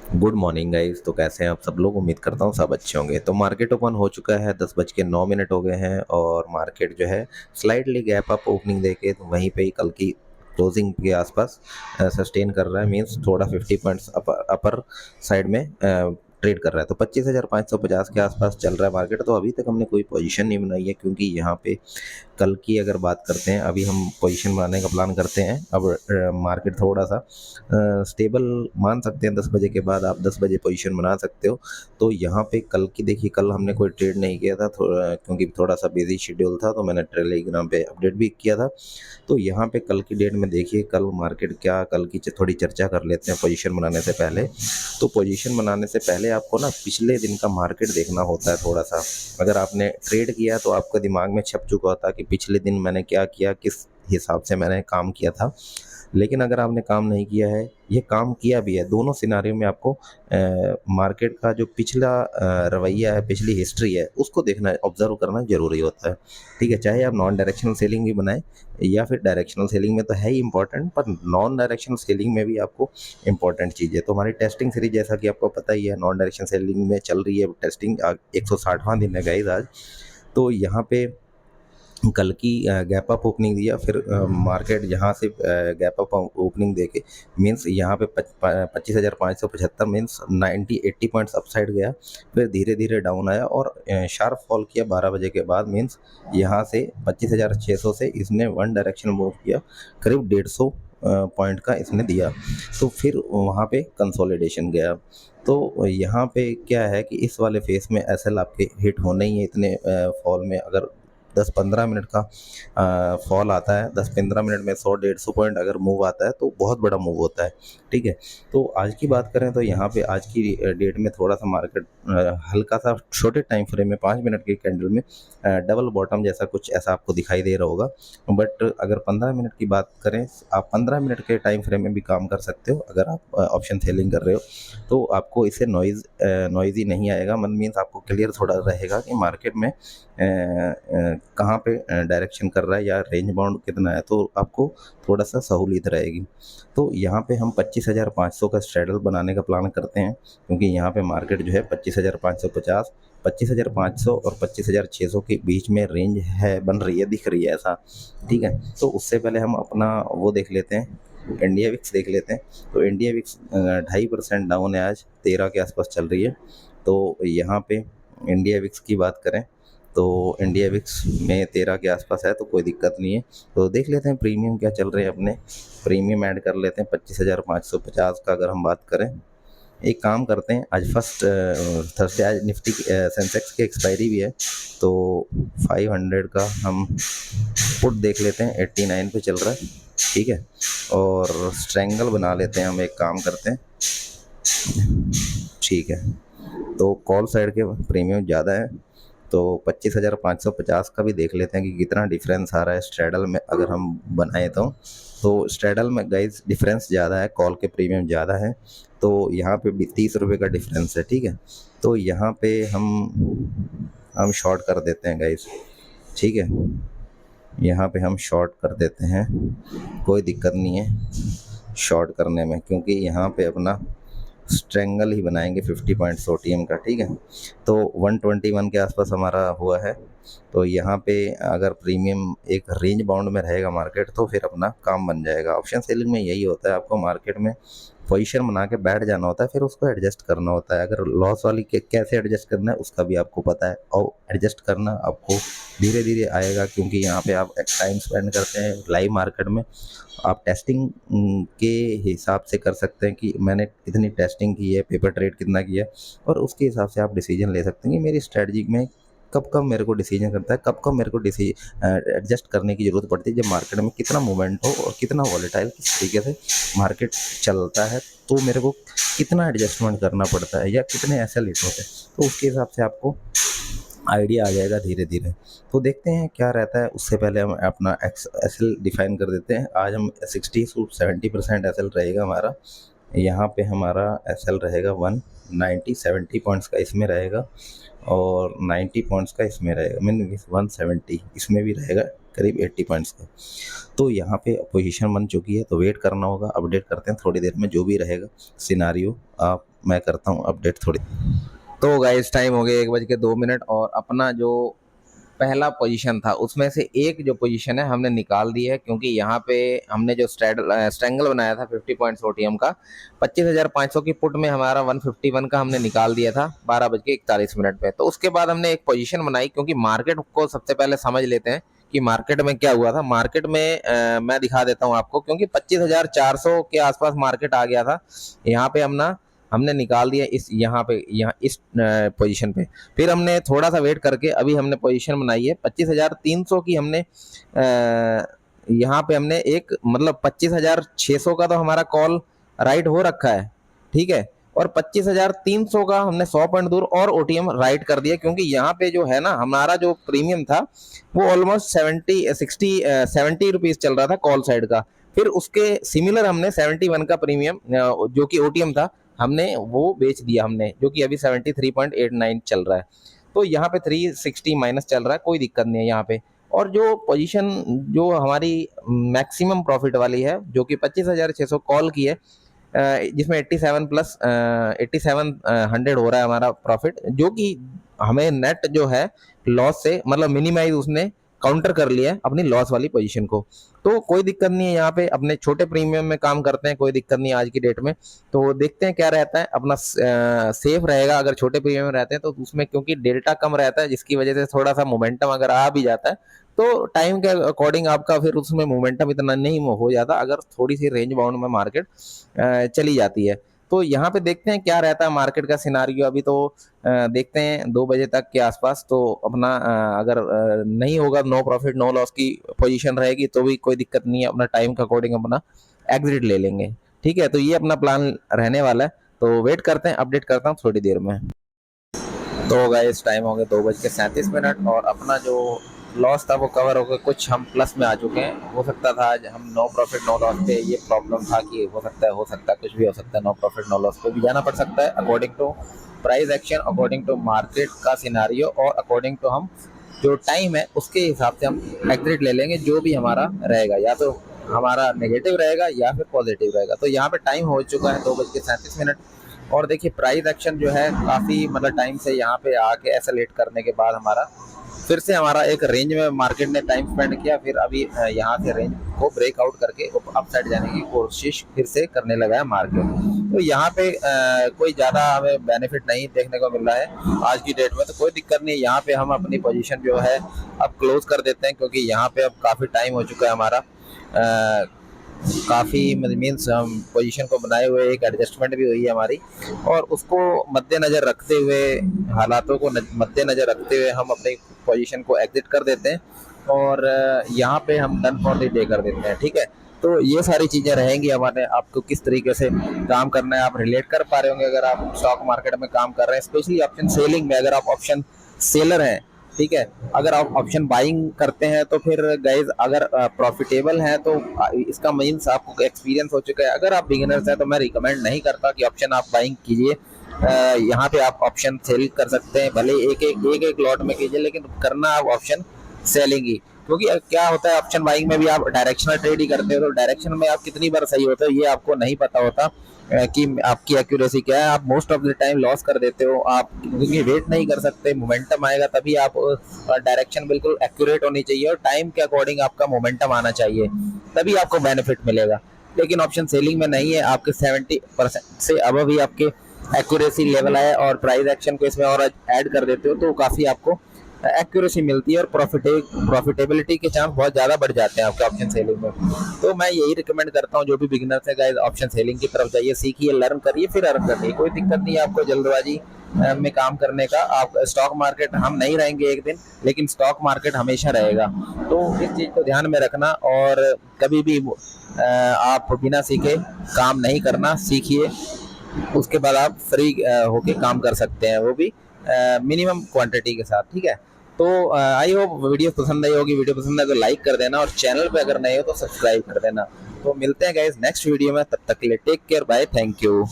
Good morning guys. तो कैसे हैं आप सब लोग? उम्मीद करता हूँ सब अच्छे होंगे। तो मार्केट ओपन हो चुका है, 10:09 हो गए हैं और मार्केट जो है स्लाइडली गैप अप ओपनिंग देके तो वहीं पे ही कल की क्लोजिंग के आसपास सस्टेन कर रहा है। मींस थोड़ा 50 पॉइंट्स अपर साइड में ट्रेड कर रहा है। तो 25,550 के आसपास चल रहा है मार्केट। तो अभी तक हमने कोई पोजीशन नहीं बनाई है, क्योंकि यहाँ पे कल की अगर बात करते हैं, अभी हम पोजीशन बनाने का प्लान करते हैं। अब मार्केट थोड़ा सा स्टेबल मान सकते हैं। 10 बजे के बाद आप 10 बजे पोजीशन बना सकते हो। तो यहाँ पे कल की देखिए, कल हमने कोई ट्रेड नहीं किया था क्योंकि थोड़ा सा बिजी शेड्यूल था, तो मैंने टेलीग्राम पे अपडेट भी किया था। तो यहाँ पे कल की डेट में देखिए, कल मार्केट क्या, कल की थोड़ी चर्चा कर लेते हैं पोजीशन बनाने से पहले। तो पोजीशन बनाने से पहले आपको ना पिछले दिन का मार्केट देखना होता है थोड़ा सा। अगर आपने ट्रेड किया तो आपके दिमाग में छप चुका होता है कि पिछले दिन मैंने क्या किया, किस हिसाब से मैंने काम किया था। लेकिन अगर आपने काम नहीं किया है, ये काम किया भी है, दोनों सिनारियों में आपको मार्केट का जो पिछला रवैया है, पिछली हिस्ट्री है, उसको देखना, ऑब्जर्व करना ज़रूरी होता है। ठीक है, चाहे आप नॉन डायरेक्शनल सेलिंग भी बनाएं या फिर डायरेक्शनल सेलिंग में तो है ही इंपॉर्टेंट, पर नॉन डायरेक्शनल सेलिंग में भी आपको इंपॉर्टेंट चीज़ है। तो हमारी टेस्टिंग सीरीज, जैसा कि आपको पता ही है, नॉन डायरेक्शन सेलिंग में चल रही है टेस्टिंग। 160वां दिन है गाइस आज। तो यहाँ पे कल की गैप अप ओपनिंग दिया, फिर मार्केट यहाँ से गैप अप ओपनिंग देके मींस यहाँ पे 25,575 मींस 90-80 पॉइंट्स अपसाइड गया। फिर धीरे धीरे डाउन आया और शार्प फॉल किया 12 बजे के बाद। मींस यहाँ से 25,600 से इसने वन डायरेक्शन मूव किया, करीब 150 पॉइंट का इसने दिया। तो फिर वहाँ पे कंसोलिडेशन गया। तो यहाँ पे क्या है कि इस वाले फेस में एसएल आपके हिट होने ही है। इतने फॉल में अगर 10-15 मिनट का फॉल आता है, 10-15 मिनट में 100-150 पॉइंट अगर मूव आता है तो बहुत बड़ा मूव होता है। ठीक है, तो आज की बात करें तो यहाँ पे आज की डेट में थोड़ा सा मार्केट हल्का सा छोटे टाइम फ्रेम में 5 मिनट की कैंडल में डबल बॉटम जैसा कुछ ऐसा आपको दिखाई दे रहा होगा। बट अगर 15 मिनट की बात करें, आप 15 मिनट के टाइम फ्रेम में भी काम कर सकते हो। अगर आप ऑप्शन सेलिंग कर रहे हो तो आपको इससे नॉइज़ी नहीं आएगा। मन मीन्स आपको क्लियर थोड़ा रहेगा कि मार्केट में कहाँ पे डायरेक्शन कर रहा है या रेंज बाउंड कितना है, तो आपको थोड़ा सा सहूलियत रहेगी। तो यहाँ पे हम 25,500 का स्ट्रैडल बनाने का प्लान करते हैं, क्योंकि यहाँ पे मार्केट जो है 25,550, 25,500 और 25,600 के बीच में रेंज है, बन रही है, दिख रही है ऐसा। ठीक है, तो उससे पहले हम अपना वो देख लेते हैं, इंडिया विक्स देख लेते हैं। तो इंडिया विक्स 2.5% डाउन है, आज 13 के आसपास चल रही है। तो यहाँ पे इंडिया विक्स की बात करें तो इंडिया विक्स में 13 के आसपास है, तो कोई दिक्कत नहीं है। तो देख लेते हैं प्रीमियम क्या चल रहे हैं अपने। प्रीमियम ऐड कर लेते हैं 25,550 का। अगर हम बात करें, एक काम करते हैं, आज फर्स्ट थर्सडे, आज निफ्टी सेंसेक्स की एक्सपायरी भी है, तो 500 का हम पुट देख लेते हैं, 89 पे चल रहा है। ठीक है, और स्ट्रेंगल बना लेते हैं, हम एक काम करते हैं। ठीक है, तो कॉल साइड के प्रीमियम ज़्यादा है, तो 25,550 का भी देख लेते हैं कि कितना डिफरेंस आ रहा है स्ट्रैडल में अगर हम बनाए तो स्ट्रैडल में गाइज डिफरेंस ज़्यादा है, कॉल के प्रीमियम ज़्यादा है। तो यहाँ पे भी 30 रुपये का डिफरेंस है। ठीक है, तो यहाँ पे हम शॉर्ट कर देते हैं गाइज। ठीक है, यहाँ पे हम शॉर्ट कर देते हैं, कोई दिक्कत नहीं है शॉर्ट करने में, क्योंकि यहाँ पे अपना स्ट्रेंगल ही बनाएंगे 50 पॉइंट्स ओटीएम का। ठीक है, तो 121 के आसपास हमारा हुआ है। तो यहाँ पे अगर प्रीमियम एक रेंज बाउंड में रहेगा मार्केट, तो फिर अपना काम बन जाएगा। ऑप्शन सेलिंग में यही होता है, आपको मार्केट में पोजीशन बना के बैठ जाना होता है, फिर उसको एडजस्ट करना होता है। अगर लॉस वाली के कैसे एडजस्ट करना है उसका भी आपको पता है, और एडजस्ट करना आपको धीरे धीरे आएगा, क्योंकि यहाँ पे आप टाइम स्पेंड करते हैं लाइव मार्केट में। आप टेस्टिंग के हिसाब से कर सकते हैं कि मैंने कितनी टेस्टिंग की है, पेपर ट्रेड कितना किया है, और उसके हिसाब से आप डिसीजन ले सकते हैं कि मेरी स्ट्रेटजी में कब कब मेरे को डिसीजन करता है, कब कब मेरे को एडजस्ट करने की ज़रूरत पड़ती है। जब मार्केट में कितना मूवमेंट हो और कितना वॉलेटाइल किस तरीके से मार्केट चलता है, तो मेरे को कितना एडजस्टमेंट करना पड़ता है या कितने ऐसे लिट होते हैं, तो उसके हिसाब से आपको आइडिया आ जाएगा धीरे धीरे। तो देखते हैं क्या रहता है। उससे पहले हम अपना एस एल डिफाइन कर देते हैं। आज हम 60 से 70% एस एल रहेगा हमारा। यहाँ पे हमारा एस एल रहेगा 190, 70 पॉइंट्स का इसमें रहेगा, और 90 पॉइंट्स का इसमें रहेगा, मीन 170 इसमें भी रहेगा, करीब 80 पॉइंट्स का। तो यहाँ पे पोजीशन बन चुकी है, तो वेट करना होगा, अपडेट करते हैं थोड़ी देर में जो भी रहेगा सिनारियो। आप मैं करता हूँ अपडेट थोड़ी। तो गाइस टाइम हो गया 1:02 और अपना जो पहला पोजीशन था उसमें से एक जो पोजीशन है हमने निकाल दी है, क्योंकि यहाँ पे हमने जो स्ट्रैंगल बनाया था 50 पॉइंट्स ओटीएम का 25,500 की पुट में हमारा 151 का हमने निकाल दिया था 12:41 पे। तो उसके बाद हमने एक पोजीशन बनाई, क्योंकि मार्केट को सबसे पहले समझ लेते हैं कि मार्केट में क्या हुआ था। मार्केट में मैं दिखा देता हूँ आपको, क्योंकि 25,400 के आसपास मार्केट आ गया था। यहाँ पे हमने निकाल दिया इस यहाँ इस पोजीशन पे। फिर हमने थोड़ा सा वेट करके अभी हमने पोजीशन बनाई है 25,300 की। हमने यहाँ पे हमने एक मतलब 25,600 का तो हमारा कॉल राइट हो रखा है, ठीक है, और 25,300 का हमने 100 पॉइंट दूर और ओटीएम राइट कर दिया, क्योंकि यहाँ पे जो है ना हमारा जो प्रीमियम था वो ऑलमोस्ट 70 रुपीज चल रहा था कॉल साइड का। फिर उसके सिमिलर हमने 71 का प्रीमियम जो कि ओटीएम था हमने वो बेच दिया हमने, जो कि अभी 73.89 चल रहा है। तो यहाँ पे 360 माइनस चल रहा है, कोई दिक्कत नहीं है यहाँ पे। और जो पोजीशन जो हमारी मैक्सिमम प्रॉफिट वाली है जो कि 25,600 कॉल की है, जिसमें 87 हो रहा है हमारा प्रॉफिट, जो कि हमें नेट जो है लॉस से मतलब मिनिमाइज उसने काउंटर कर लिया है अपनी लॉस वाली पोजीशन को। तो कोई दिक्कत नहीं है, यहाँ पे अपने छोटे प्रीमियम में काम करते हैं, कोई दिक्कत नहीं है आज की डेट में। तो देखते हैं क्या रहता है, अपना सेफ रहेगा अगर छोटे प्रीमियम में रहते हैं तो उसमें, क्योंकि डेल्टा कम रहता है जिसकी वजह से थोड़ा सा मोमेंटम अगर आ भी जाता है तो टाइम के अकॉर्डिंग आपका फिर उसमें मोमेंटम इतना नहीं हो जाता अगर थोड़ी सी रेंज बाउंड में मार्केट चली जाती है। तो यहाँ पे देखते हैं क्या रहता है मार्केट का सिनारियो। अभी तो देखते हैं 2 बजे तक के आसपास। तो अपना अगर नहीं होगा, नो प्रॉफिट नो लॉस की पोजीशन रहेगी तो भी कोई दिक्कत नहीं है, अपना टाइम के अकॉर्डिंग अपना एग्जिट ले लेंगे, ठीक है। तो ये अपना प्लान रहने वाला है। तो वेट करते हैं, अपडेट करता हूँ थोड़ी देर में। तो गाइस टाइम हो गया 2:37 और अपना जो लॉस था वो कवर हो गया, कुछ हम प्लस में आ चुके हैं। हो सकता था आज हम नो प्रॉफिट नो लॉस पे, ये प्रॉब्लम था कि हो सकता है कुछ भी हो सकता है, नो प्रॉफिट नो लॉस पे भी जाना पड़ सकता है according to price action, according to market का सिनारियो और अकॉर्डिंग टू हम जो टाइम है उसके हिसाब से हम एग्जिट ले लेंगे, जो भी हमारा रहेगा, या तो हमारा नेगेटिव रहेगा या फिर पॉजिटिव रहेगा। तो यहाँ पे टाइम हो चुका है 2:37 और देखिए प्राइस एक्शन जो है काफ़ी मतलब टाइम से यहाँ पे आके एसलेट करने के बाद हमारा फिर से हमारा एक रेंज में मार्केट ने टाइम स्पेंड किया, फिर अभी यहाँ से रेंज को ब्रेकआउट करके अप साइड जाने की कोशिश फिर से करने लगा है मार्केट। तो यहाँ पे कोई ज़्यादा हमें बेनिफिट नहीं देखने को मिल रहा है आज की डेट में। तो कोई दिक्कत नहीं, यहाँ पे हम अपनी पोजीशन जो है अब क्लोज कर देते हैं, क्योंकि यहाँ पे अब काफ़ी टाइम हो चुका है हमारा, काफ़ी मीन्स हम पोजीशन को बनाए हुए एक एडजस्टमेंट भी हुई है हमारी, और उसको मद्देनज़र रखते हुए, हालातों को मद्देनज़र रखते हुए हम अपनी पोजीशन को एग्जिट कर देते हैं और यहाँ पे हम डन फॉर द डे कर देते हैं, ठीक है। तो ये सारी चीज़ें रहेंगी हमारे, आपको किस तरीके से काम करना है आप रिलेट कर पा रहे होंगे अगर आप स्टॉक मार्केट में काम कर रहे हैं, स्पेशली ऑप्शन सेलिंग में। अगर आप ऑप्शन सेलर हैं, ठीक है, अगर आप ऑप्शन बाइंग करते हैं तो फिर गाइज अगर प्रॉफिटेबल है तो इसका मीन्स आपको एक्सपीरियंस हो चुका है। अगर आप बिगिनर्स हैं तो मैं रिकमेंड नहीं करता कि ऑप्शन आप बाइंग कीजिए। यहाँ पे आप ऑप्शन सेल कर सकते हैं, भले एक लॉट में कीजिए, लेकिन करना आप ऑप्शन सेलिंग ही, क्योंकि क्या होता है ऑप्शन बाइंग में भी आप डायरेक्शनल ट्रेड ही करते हो, तो डायरेक्शन में आप कितनी बार सही होते हो ये आपको नहीं पता होता कि आपकी एक्यूरेसी क्या है। आप most of the time loss कर देते हो आप, क्योंकि वेट नहीं कर सकते, मोमेंटम आएगा तभी आप, डायरेक्शन बिल्कुल एक्यूरेट होनी चाहिए और टाइम के अकॉर्डिंग आपका मोमेंटम आना चाहिए, तभी आपको बेनिफिट मिलेगा। लेकिन ऑप्शन सेलिंग में नहीं है, आपके 70% से अब ही आपके एक्यूरेसी लेवल है और प्राइस एक्शन को इसमें और ऐड कर देते हो तो काफ़ी आपको एक्यूरेसी मिलती है और प्रॉफिटेबिलिटी के चांस बहुत ज़्यादा बढ़ जाते हैं आपके ऑप्शन सेलिंग में। तो मैं यही रिकमेंड करता हूँ जो भी बिगिनर्स है गाइस, ऑप्शन सेलिंग की तरफ जाइए, सीखिए, लर्न करिए, फिर अर्न करिए। कोई दिक्कत नहीं है आपको जल्दबाजी में काम करने का। आप स्टॉक मार्केट हम नहीं रहेंगे एक दिन, लेकिन स्टॉक मार्केट हमेशा रहेगा। तो इस चीज़ को ध्यान में रखना और कभी भी आप बिना सीखे काम नहीं करना, सीखिए, उसके बाद आप फ्री होके काम कर सकते हैं, वो भी मिनिमम क्वांटिटी के साथ, ठीक है। तो आई होप वीडियो पसंद आई होगी। वीडियो पसंद है तो लाइक कर देना और चैनल पे अगर नए हो तो सब्सक्राइब कर देना। तो मिलते हैं गाइस नेक्स्ट वीडियो में, तब तक के लिए take care, bye, thank you.